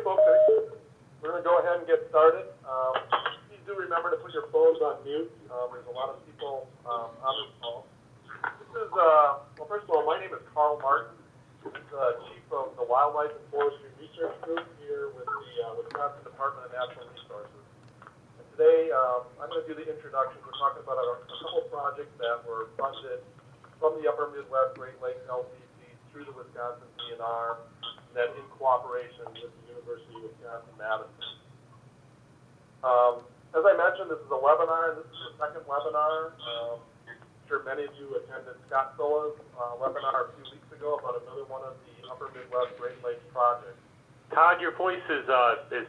folks, we're going to go ahead and get started. Please do remember to put your phones on mute. There's a lot of people on this call. This is, well, first of all, my name is Karl Martin. I'm the Chief of the Wildlife and Forestry Research Group here with the Wisconsin Department of Natural Resources. And today, I'm going to do the introduction. We're talking about a couple projects that were funded from the Upper Midwest Great Lakes LCC through the Wisconsin DNR, and then in cooperation with the University of Wisconsin-Madison. As I mentioned, this is a webinar. This is the second webinar. I'm sure many of you attended Scott Silla's webinar a few weeks ago about another one of the Upper Midwest Great Lakes projects. Todd, your voice is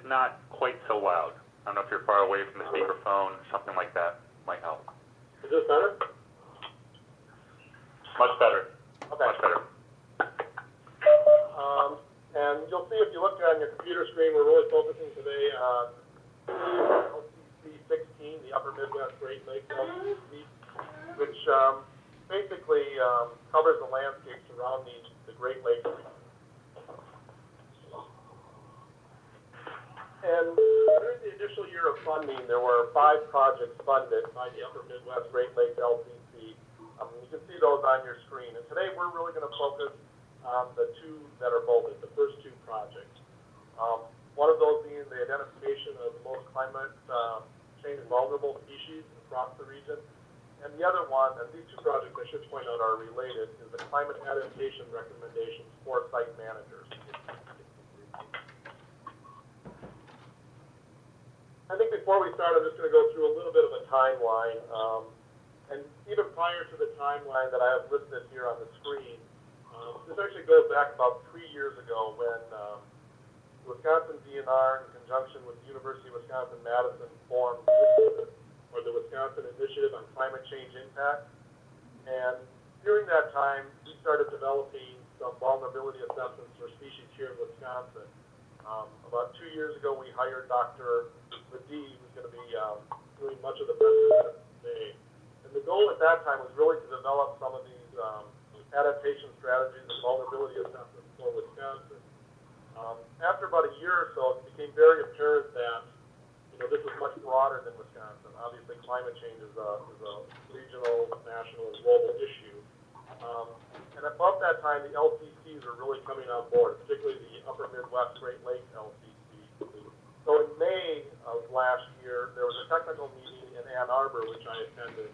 not quite so loud. I don't know if you're far away from the speakerphone, something like that might help. Is this better? Much better. Okay. Much better. And you'll see if you look on your computer screen, we're really focusing today on LCC 16, the Upper Midwest Great Lakes LCC, which basically covers the landscape surrounding the Great Lakes region. And during the initial year of funding, there were 5 projects funded by the Upper Midwest Great Lakes LCC. You can see those on your screen. And today we're really going to focus on the 2 that are bolded, the first 2 projects. One of those being the identification of the most climate change vulnerable species across the region. And the other one, and these 2 projects I should point out are related, is the climate adaptation recommendations for site managers. I think before we start, I'm just going to go through a little bit of a timeline. And even prior to the timeline that I have listed here on the screen, this actually goes back about 3 years ago when the Wisconsin DNR, in conjunction with the University of Wisconsin-Madison, formed the Wisconsin Initiative on Climate Change Impact. And during that time, we started developing some vulnerability assessments for species here in Wisconsin. About 2 years ago, we hired Dr. LeDee, who's going to be doing much of the presentation today. And the goal at that time was really to develop some of these adaptation strategies and vulnerability assessments for Wisconsin. After about a year or so, it became very apparent that this was much broader than Wisconsin. Obviously, climate change is a regional, national, and global issue. And about that time, the LCCs were really coming on board, particularly the Upper Midwest Great Lakes LCC. So in May of last year, there was a technical meeting in Ann Arbor, which I attended,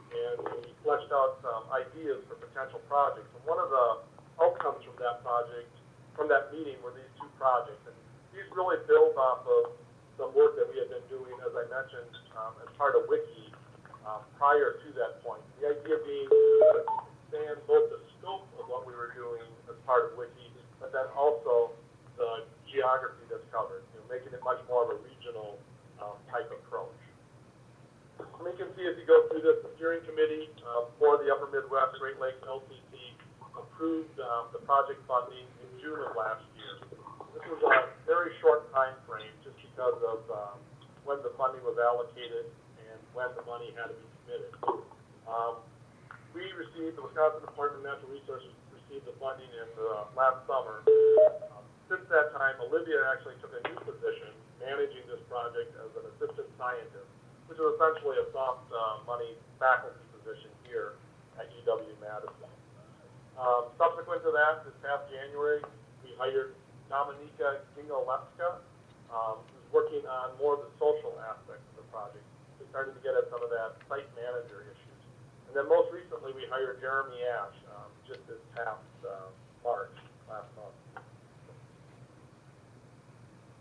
and we fleshed out some ideas for potential projects. And one of the outcomes from that project, from that meeting, were these 2 projects. And these really build off of some work that we had been doing, as I mentioned, as part of Wiki prior to that point. The idea being to expand both the scope of what we were doing as part of Wiki, but then also the geography that's covered, making it much more of a regional type approach. And you can see as you go through this, the steering committee for the Upper Midwest Great Lakes LCC approved the project funding in June of last year. This was a very short time frame just because of when the funding was allocated and when the money had to be committed. The Wisconsin Department of Natural Resources received the funding in last summer. Since that time, Olivia actually took a new position managing this project as an assistant scientist, which is essentially a soft money faculty position here at UW-Madison. Subsequent to that, this past January, we hired Dominika Dziegielewska, who's working on more of the social aspects of the project. We're starting to get at some of that site manager issues. And then most recently, we hired Jeremy Ash just this past March, last month.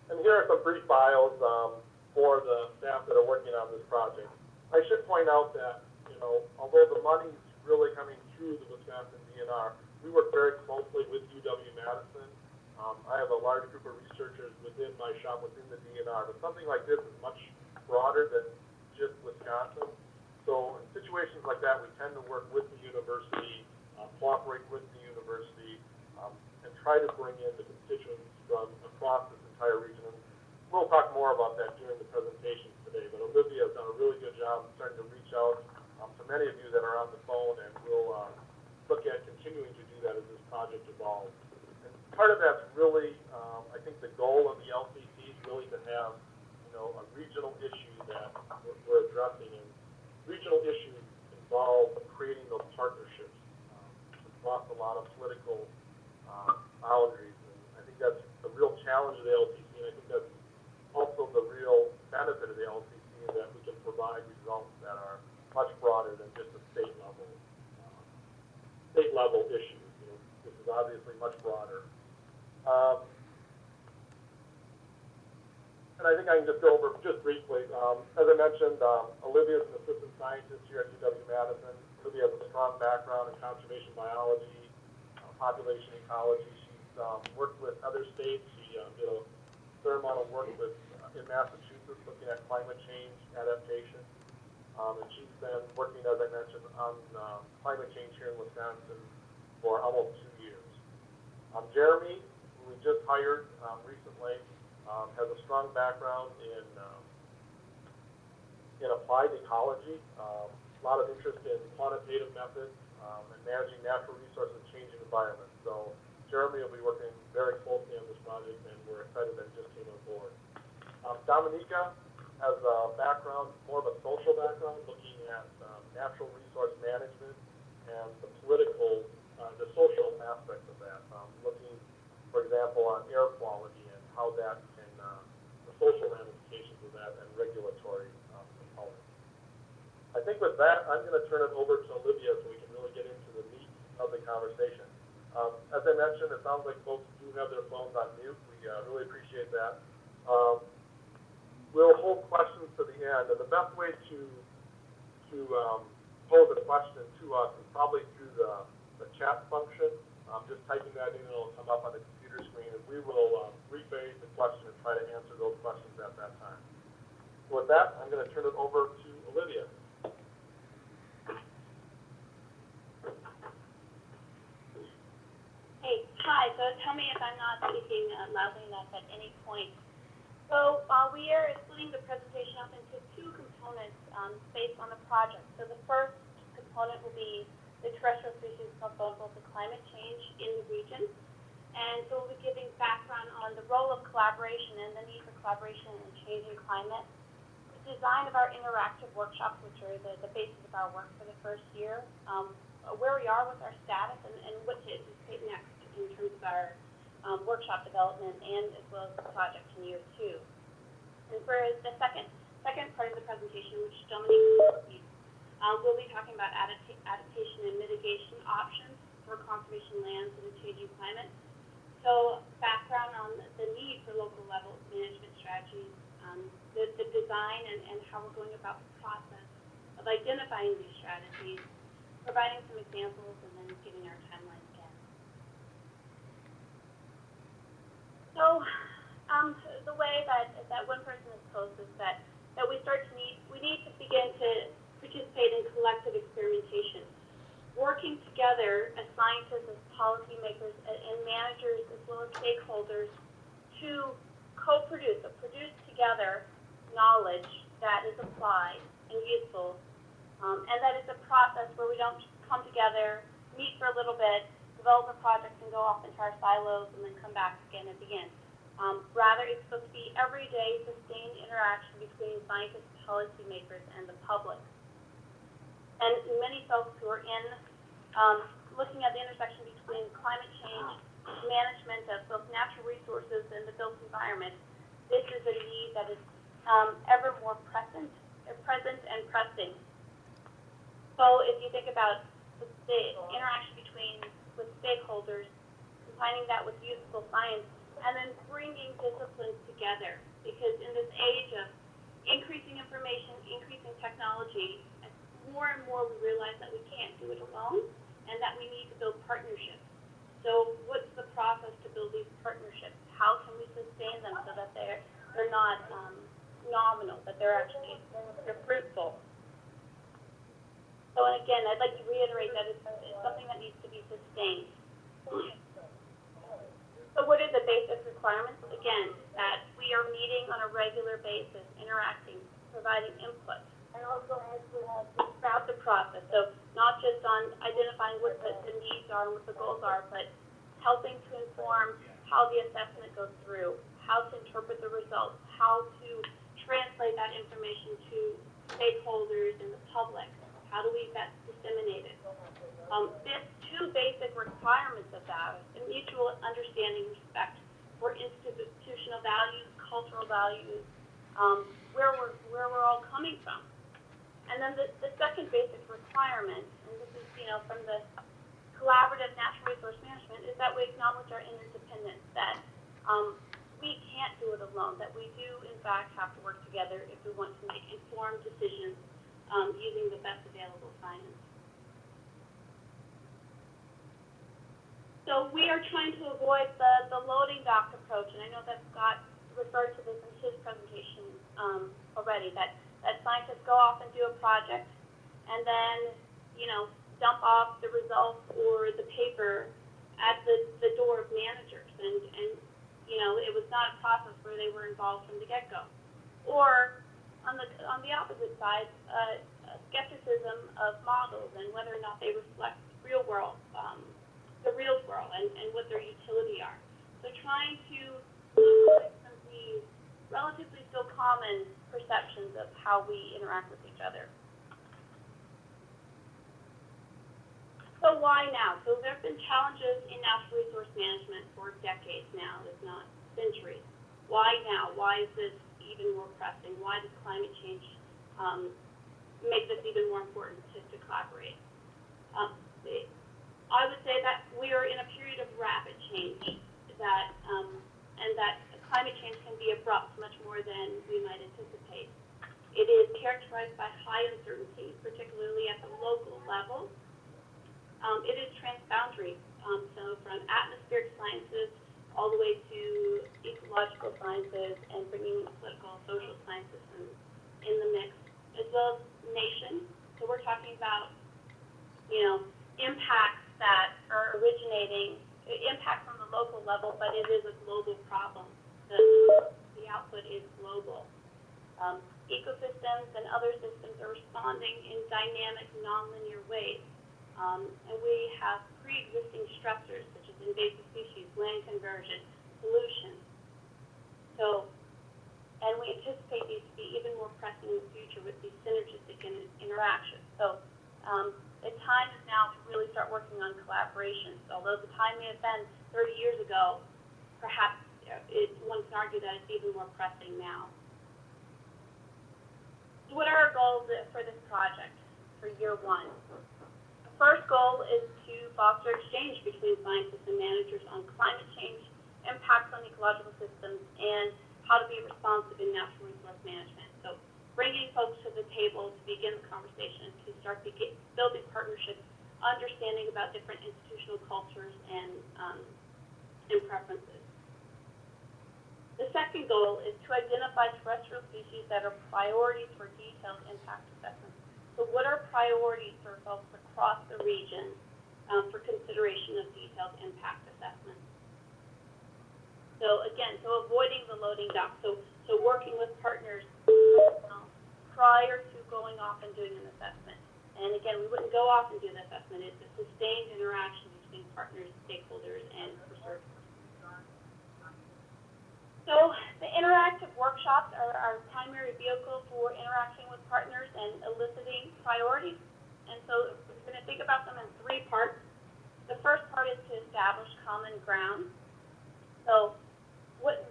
And here are some brief bios for the staff that are working on this project. I should point out that, although the money's really coming through the Wisconsin DNR, we work very closely with UW-Madison. I have a large group of researchers within my shop within the DNR, but something like this is much broader than just Wisconsin. So in situations like that, we tend to work with the university, cooperate with the university, and try to bring in the constituents from across this entire region. And we'll talk more about that during the presentation today, but Olivia has done a really good job starting to reach out to many of you that are on the phone, and we'll look at continuing to do that as this project evolves. And part of that's really, I think the goal of the LCC is really to have, a regional issue that we're addressing. And regional issues involve creating those partnerships across a lot of political boundaries. And I think that's the real challenge of the LCC, and I think that's also the real benefit of the LCC, is that we can provide results that are much broader than just a state level issue. This is obviously much broader. And I think I can just go over just briefly. As I mentioned, Olivia is an assistant scientist here at UW-Madison. Olivia has a strong background in conservation biology, population ecology. She's worked with other states. She did a fair amount of work in Massachusetts looking at climate change adaptation. And she's been working, as I mentioned, on climate change here in Wisconsin for almost 2 years. Jeremy, who we just hired recently, has a strong background in applied ecology, a lot of interest in quantitative methods and managing natural resources in changing environments. So Jeremy will be working very closely on this project, and we're excited that he just came on board. Dominika has a background, more of a social background, looking at natural resource management and the social aspects of that, looking, for example, on air quality and how that can, the social ramifications of that and regulatory components. I think with that, I'm going to turn it over to Olivia so we can really get into the meat of the conversation. As I mentioned, it sounds like folks do have their phones on mute. We really appreciate that. We'll hold questions to the end, and the best way to pose a question to us is probably through the chat function. Just typing that in, it'll come up on the computer screen, and we will rephrase the question and try to answer those questions at that time. So with that, I'm going to turn it over to Olivia. Hey, hi. So tell me if I'm not speaking loudly enough at any point. So we are splitting the presentation up into two components based on the project. So the first component will be the terrestrial species proposal for climate change in the region. And so we'll be giving background on the role of collaboration and the need for collaboration in changing climate, the design of our interactive workshops, which are the basis of our work for the first year, where we are with our status, and what to anticipate next in terms of our workshop development, and as well as the project in year 2. And for the second part of the presentation, which Dominika will lead, we'll be talking about adaptation and mitigation options for conservation lands in a changing climate. So background on the need for local level management strategies, the design and how we're going about the process of identifying these strategies, providing some examples, and then giving our timeline again. So the way that one person has posed is that we need to begin to participate in collective experimentation, working together as scientists, as policymakers, and managers, as well as stakeholders, to co-produce, or produce together knowledge that is applied and useful, and that is a process where we don't come together, meet for a little bit, develop a project, and go off into our silos, and then come back again at the end. Rather, it's supposed to be everyday, sustained interaction between scientists, policymakers, and the public. And many folks who are in looking at the intersection between climate change, management of both natural resources and the built environment, this is a need that is ever more present and pressing. So if you think about the interaction with stakeholders, combining that with useful science, and then bringing disciplines together, because in this age of increasing information, increasing technology, more and more we realize that we can't do it alone, and that we need to build partnerships. So what's the process to build these partnerships? How can we sustain them so that they're not nominal, but they're fruitful? So again, I'd like to reiterate that it's something that needs to be sustained. So what are the basic requirements? Again, that we are meeting on a regular basis, interacting, providing input throughout the process. So not just on identifying what the needs are and what the goals are, but helping to inform how the assessment goes through, how to interpret the results, how to translate that information to stakeholders and the public. How do we best disseminate it? There's two basic requirements of that: a mutual understanding, respect for institutional values, cultural values, where we're all coming from. And then the second basic requirement, and this is, from the Cooperative Natural Resource Management, is that we acknowledge our interdependence, that we can't do it alone, that we do, in fact, have to work together if we want to make informed decisions using the best available science. So we are trying to avoid the loading dock approach, and I know that Scott referred to this in his presentation already, that scientists go off and do a project and then, dump off the results or the paper at the door of managers, and it was not a process where they were involved from the get-go. Or on the opposite side, skepticism of models and whether or not they reflect the real world and what their utility are. So trying to avoid some of these relatively still common perceptions of how we interact with each other. So why now? So there have been challenges in natural resource management for decades now, if not centuries. Why now? Why is this even more pressing? Why does climate change make this even more important to collaborate? I would say that we are in a period of rapid change, and that climate change can be abrupt much more than we might anticipate. It is characterized by high uncertainty, particularly at the local level. It is transboundary, so from atmospheric sciences all the way to ecological sciences and bringing political, social sciences in the mix, as well as nation. So we're talking about, impacts that are originating, impacts on the local level, but it is a global problem. The output is global. Ecosystems and other systems are responding in dynamic, nonlinear ways. And we have pre-existing stressors such as invasive species, land conversion, pollution. And we anticipate these to be even more pressing in the future with these synergistic interactions. So the time is now to really start working on collaborations. Although the time may have been 30 years ago, perhaps one can argue that it's even more pressing now. So what are our goals for this project for year one? First goal is to foster exchange between scientists and managers on climate change, impacts on ecological systems, and how to be responsive in natural resource management. So bringing folks to the table to begin the conversation, to start building partnerships, understanding about different institutional cultures and preferences. The second goal is to identify terrestrial species that are priorities for detailed impact assessments. So what are priorities for folks across the region for consideration of detailed impact assessments? So again, avoiding the loading dock. So working with partners prior to going off and doing an assessment. And again, we wouldn't go off and do the assessment. It's a sustained interaction between partners, stakeholders, and researchers. So the interactive workshops are our primary vehicle for interacting with partners and eliciting priorities. And so we're going to think about them in three parts. The first part is to establish common ground. So where's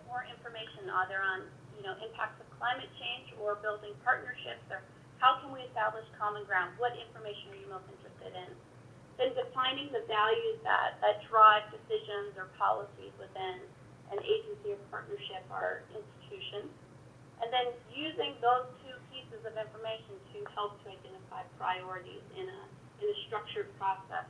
more information, either on impacts of climate change or building partnerships, or how can we establish common ground? What information are you most interested in? Then defining the values that drive decisions or policies within an agency or partnership or institution, and then using those two pieces of information to help to identify priorities in a structured process.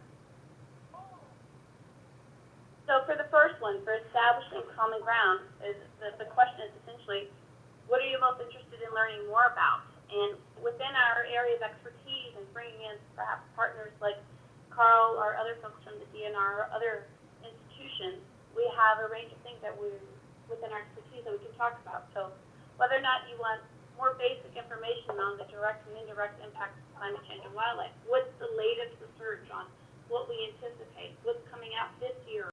So for the first one, for establishing common ground, the question is essentially, what are you most interested in learning more about? And within our area of expertise and bringing in perhaps partners like Karl or other folks from the DNR or other institutions, we have a range of things that we're within our expertise that we can talk about. So whether or not you want more basic information on the direct and indirect impacts of climate change and wildlife, what's the latest research on what we anticipate, what's coming out this year.